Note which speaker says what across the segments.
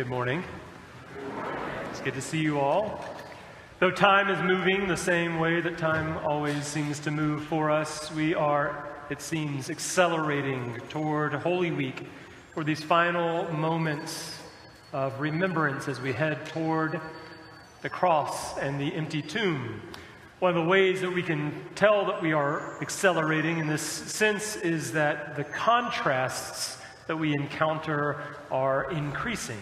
Speaker 1: Good morning. It's good to see you all. Though time is moving the same way that time always seems to move for us, we are, it seems, accelerating toward Holy Week, for these final moments of remembrance as we head toward the cross and the empty tomb. One of the ways that we can tell that we are accelerating in this sense is that the contrasts that we encounter are increasing.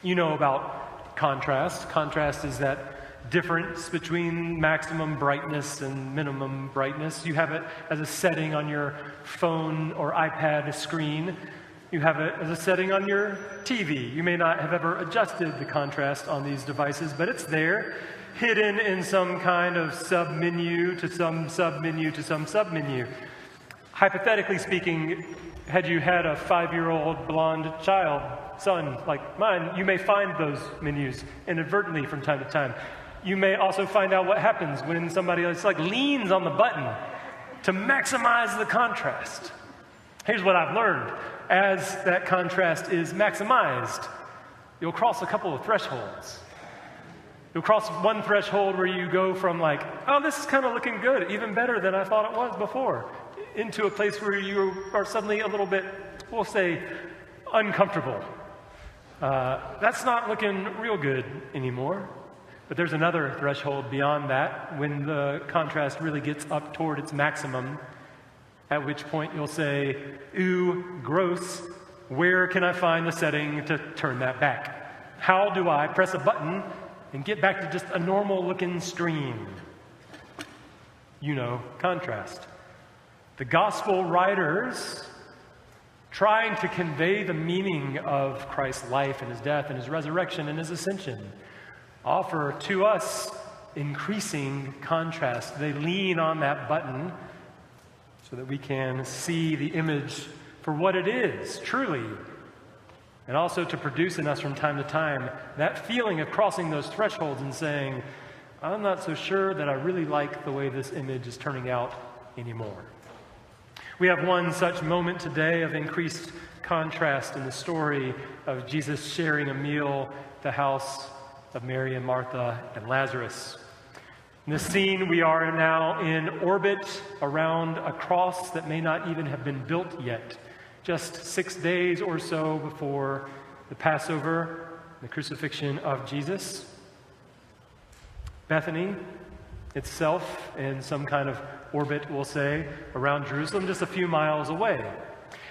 Speaker 1: You know about contrast. Contrast is that difference between maximum brightness and minimum brightness. You have it as a setting on your phone or iPad screen. You have it as a setting on your TV. You may not have ever adjusted the contrast on these devices, but it's there, hidden in some kind of sub-menu to some sub-menu to some sub-menu. Hypothetically speaking, had you had a 5-year-old blonde son like mine, you may find those menus inadvertently from time to time. You may also find out what happens when somebody else leans on the button to maximize the contrast. Here's what I've learned. As that contrast is maximized, you'll cross a couple of thresholds. You'll cross one threshold where you go from oh, this is kind of looking good, even better than I thought it was before, into a place where you are suddenly a little bit, we'll say, uncomfortable. That's not looking real good anymore. But there's another threshold beyond that when the contrast really gets up toward its maximum, at which point you'll say, ooh, gross, where can I find the setting to turn that back? How do I press a button and get back to just a normal-looking stream? You know, contrast. The gospel writers, trying to convey the meaning of Christ's life and his death and his resurrection and his ascension, offer to us increasing contrast. They lean on that button so that we can see the image for what it is, truly, and also to produce in us from time to time that feeling of crossing those thresholds and saying, I'm not so sure that I really like the way this image is turning out anymore. We have one such moment today of increased contrast in the story of Jesus sharing a meal at the house of Mary and Martha and Lazarus. In this scene, we are now in orbit around a cross that may not even have been built yet, just 6 days or so before the Passover, the crucifixion of Jesus. Bethany itself in some kind of orbit, we'll say, around Jerusalem, just a few miles away.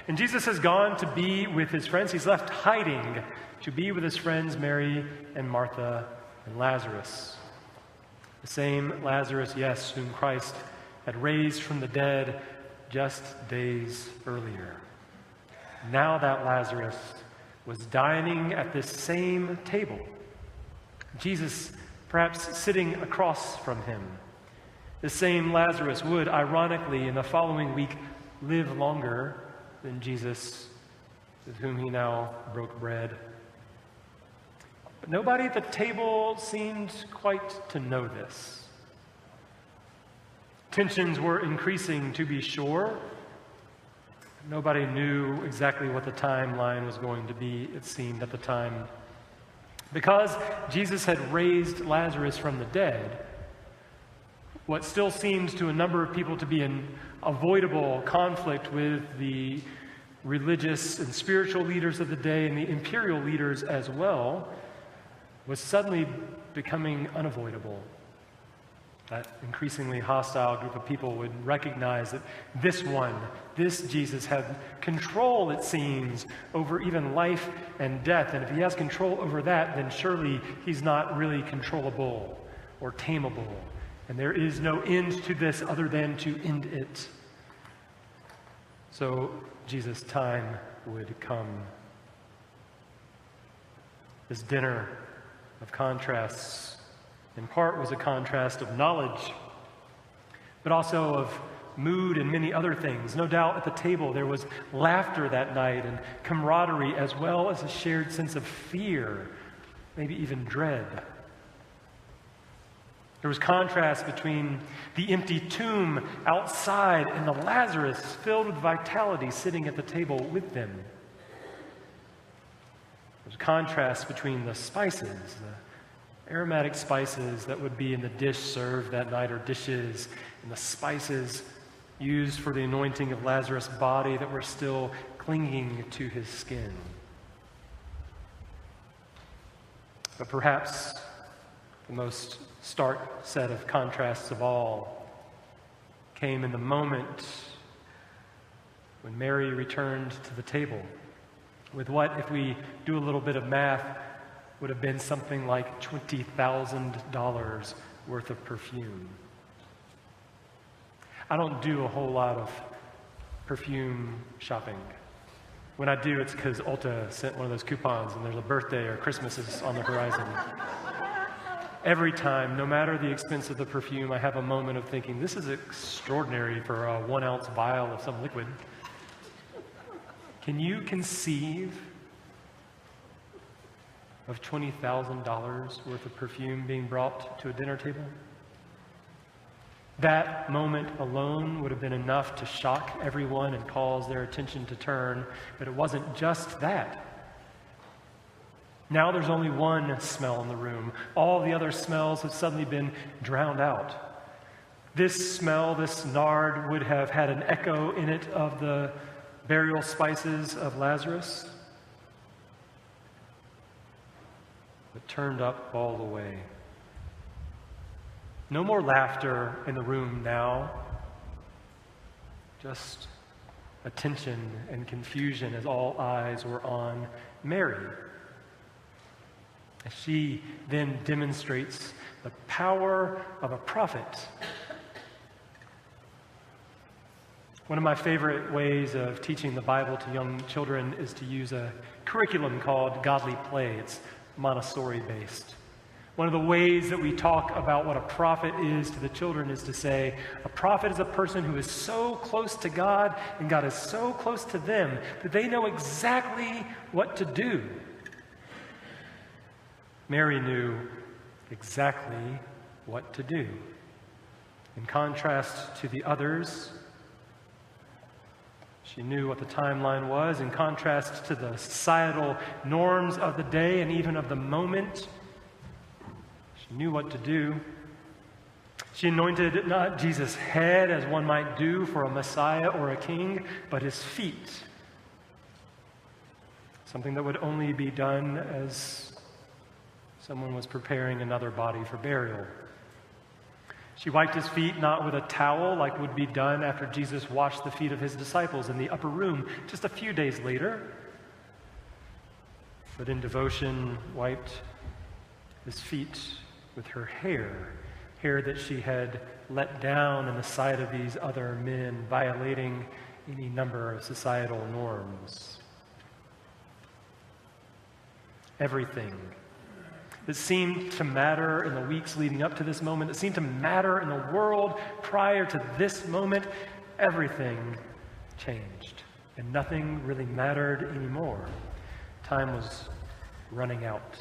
Speaker 1: And Jesus has gone to be with his friends. He's left hiding to be with his friends Mary and Martha and Lazarus. The same Lazarus, yes, whom Christ had raised from the dead just days earlier. Now that Lazarus was dining at this same table. Jesus perhaps sitting across from him. The same Lazarus would, ironically, in the following week, live longer than Jesus, with whom he now broke bread. But nobody at the table seemed quite to know this. Tensions were increasing, to be sure. Nobody knew exactly what the timeline was going to be, it seemed, at the time. Because Jesus had raised Lazarus from the dead, what still seems to a number of people to be an avoidable conflict with the religious and spiritual leaders of the day and the imperial leaders as well, was suddenly becoming unavoidable. That increasingly hostile group of people would recognize that this Jesus had control, it seems, over even life and death. And if he has control over that, then surely he's not really controllable or tameable. And there is no end to this other than to end it. So Jesus' time would come. This dinner of contrasts, in part, was a contrast of knowledge, but also of mood and many other things. No doubt at the table there was laughter that night and camaraderie, as well as a shared sense of fear, maybe even dread. There was contrast between the empty tomb outside and the Lazarus filled with vitality sitting at the table with them. There's a contrast between the spices, the aromatic spices that would be in the dish served that night or dishes, and the spices used for the anointing of Lazarus' body that were still clinging to his skin. But perhaps the most stark set of contrasts of all came in the moment when Mary returned to the table with what, if we do a little bit of math, would have been something like $20,000 worth of perfume. I don't do a whole lot of perfume shopping. When I do, it's because Ulta sent one of those coupons and there's a birthday or Christmas is on the horizon. Every time, no matter the expense of the perfume, I have a moment of thinking, this is extraordinary for a 1 ounce vial of some liquid. Can you conceive of $20,000 worth of perfume being brought to a dinner table? That moment alone would have been enough to shock everyone and cause their attention to turn, but it wasn't just that. Now there's only one smell in the room. All the other smells have suddenly been drowned out. This smell, this nard, would have had an echo in it of the burial spices of Lazarus, but turned up all the way. No more laughter in the room now, just attention and confusion as all eyes were on Mary. As she then demonstrates the power of a prophet. One of my favorite ways of teaching the Bible to young children is to use a curriculum called Godly Play. It's Montessori-based. One of the ways that we talk about what a prophet is to the children is to say, a prophet is a person who is so close to God and God is so close to them that they know exactly what to do. Mary knew exactly what to do. In contrast to the others, she knew what the timeline was. In contrast to the societal norms of the day and even of the moment, she knew what to do. She anointed not Jesus' head as one might do for a Messiah or a king, but his feet. Something that would only be done as someone was preparing another body for burial. She wiped his feet not with a towel like would be done after Jesus washed the feet of his disciples in the upper room just a few days later, but in devotion wiped his feet with her hair that she had let down in the sight of these other men, violating any number of societal norms. Everything that seemed to matter in the weeks leading up to this moment, that seemed to matter in the world prior to this moment, everything changed. And nothing really mattered anymore. Time was running out.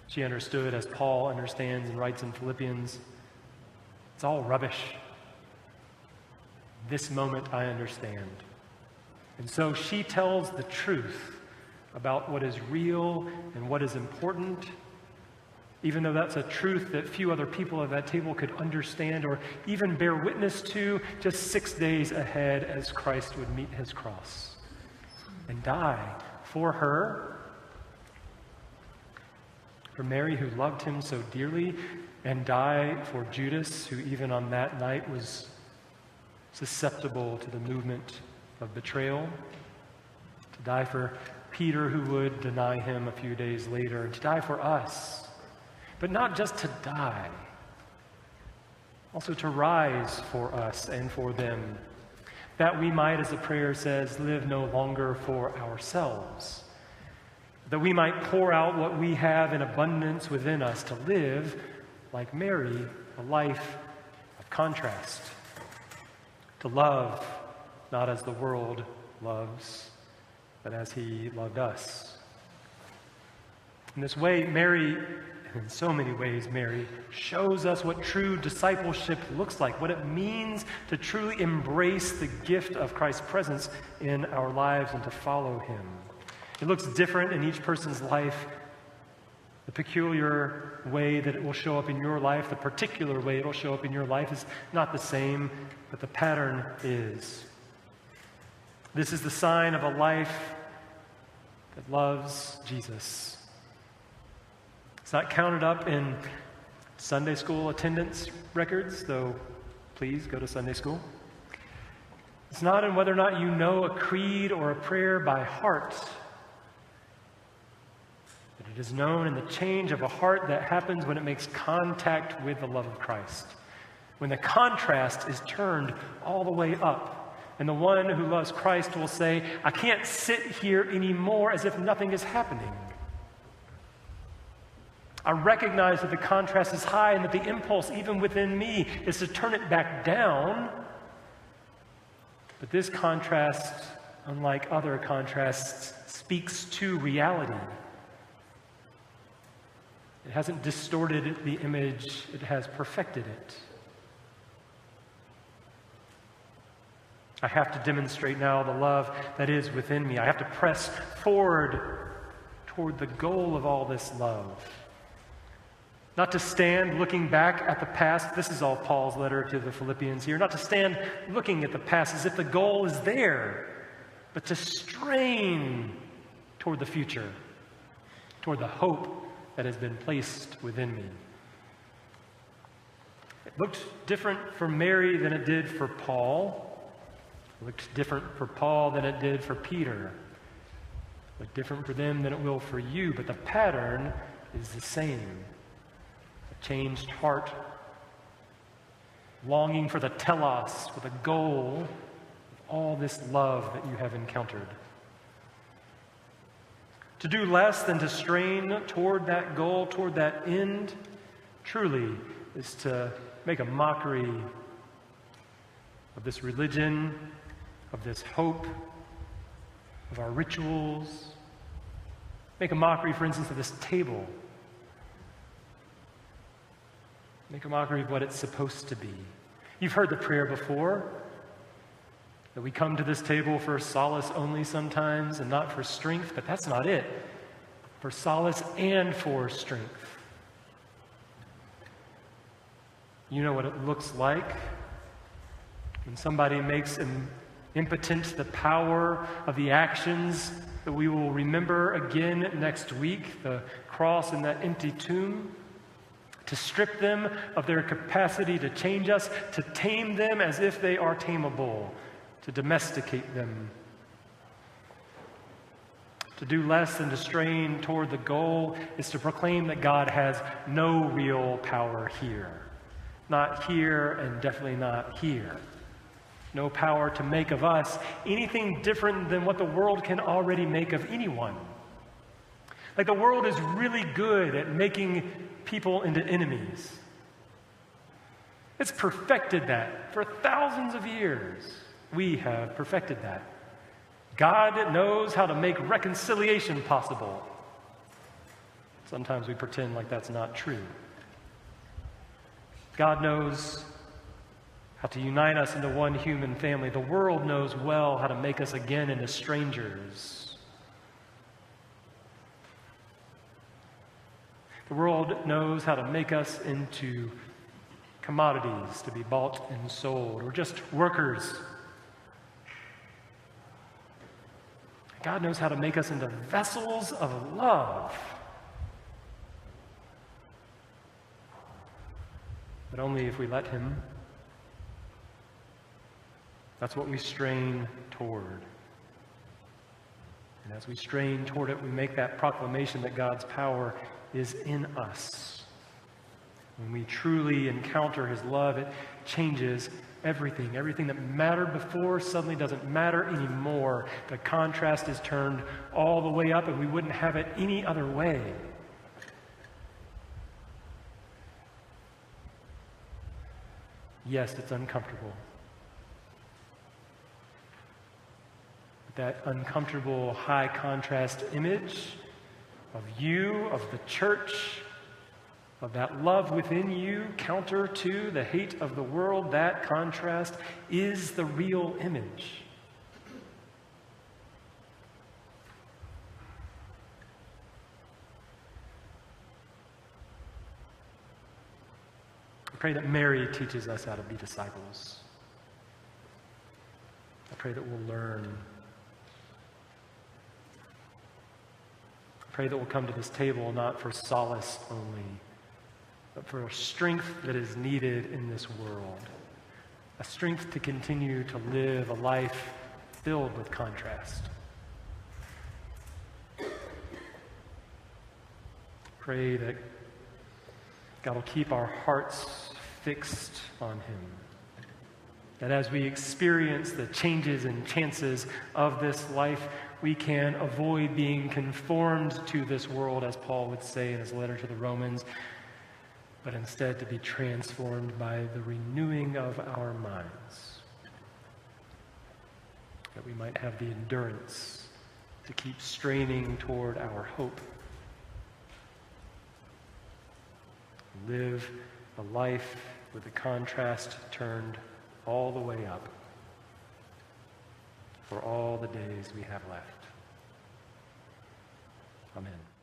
Speaker 1: She understood, as Paul understands and writes in Philippians, it's all rubbish. This moment I understand. And so she tells the truth about what is real and what is important, even though that's a truth that few other people at that table could understand or even bear witness to just 6 days ahead as Christ would meet his cross and die for her, for Mary who loved him so dearly, and die for Judas who even on that night was susceptible to the movement of betrayal, to die for Peter, who would deny him a few days later, and to die for us. But not just to die, also to rise for us and for them, that we might, as the prayer says, live no longer for ourselves, that we might pour out what we have in abundance within us to live, like Mary, a life of contrast, to love not as the world loves, but as he loved us. In this way, Mary, in so many ways, Mary shows us what true discipleship looks like, what it means to truly embrace the gift of Christ's presence in our lives and to follow him. It looks different in each person's life. The peculiar way that it will show up in your life, the particular way it will show up in your life is not the same, but the pattern is. This is the sign of a life that loves Jesus. It's not counted up in Sunday school attendance records, though please go to Sunday school. It's not in whether or not you know a creed or a prayer by heart. But it is known in the change of a heart that happens when it makes contact with the love of Christ. When the contrast is turned all the way up. And the one who loves Christ will say, I can't sit here anymore as if nothing is happening. I recognize that the contrast is high and that the impulse, even within me, is to turn it back down. But this contrast, unlike other contrasts, speaks to reality. It hasn't distorted the image, it has perfected it. I have to demonstrate now the love that is within me. I have to press forward toward the goal of all this love. Not to stand looking back at the past. This is all Paul's letter to the Philippians here. Not to stand looking at the past as if the goal is there, but to strain toward the future, toward the hope that has been placed within me. It looked different for Mary than it did for Paul. It looked different for Paul than it did for Peter. It looked different for them than it will for you, but the pattern is the same. Changed heart, longing for the telos, for the goal of all this love that you have encountered. To do less than to strain toward that goal, toward that end, truly is to make a mockery of this religion, of this hope, of our rituals. Make a mockery, for instance, of this table. Make a mockery of what it's supposed to be. You've heard the prayer before, that we come to this table for solace only sometimes and not for strength, but that's not it. For solace and for strength. You know what it looks like when somebody makes impotent the power of the actions that we will remember again next week, the cross and that empty tomb. To strip them of their capacity to change us, to tame them as if they are tameable, to domesticate them. To do less than to strain toward the goal is to proclaim that God has no real power here. Not here and definitely not here. No power to make of us anything different than what the world can already make of anyone. Like the world is really good at making people into enemies. It's perfected that for thousands of years. We have perfected that. God knows how to make reconciliation possible. Sometimes we pretend like that's not true. God knows how to unite us into one human family. The world knows well how to make us again into strangers. The world knows how to make us into commodities to be bought and sold, or just workers. God knows how to make us into vessels of love. But only if we let Him. That's what we strain toward. And as we strain toward it, we make that proclamation that God's power is in us. When we truly encounter His love, it changes everything. Everything that mattered before suddenly doesn't matter anymore. The contrast is turned all the way up, and we wouldn't have it any other way. Yes, it's uncomfortable. But that uncomfortable high contrast image of you, of the church, of that love within you, counter to the hate of the world, that contrast is the real image. I pray that Mary teaches us how to be disciples. I pray that we'll learn. I pray that we'll come to this table not for solace only, but for a strength that is needed in this world. A strength to continue to live a life filled with contrast. Pray that God will keep our hearts fixed on Him. That as we experience the changes and chances of this life, we can avoid being conformed to this world, as Paul would say in his letter to the Romans, but instead to be transformed by the renewing of our minds. That we might have the endurance to keep straining toward our hope. Live a life with the contrast turned all the way up for all the days we have left. Amen.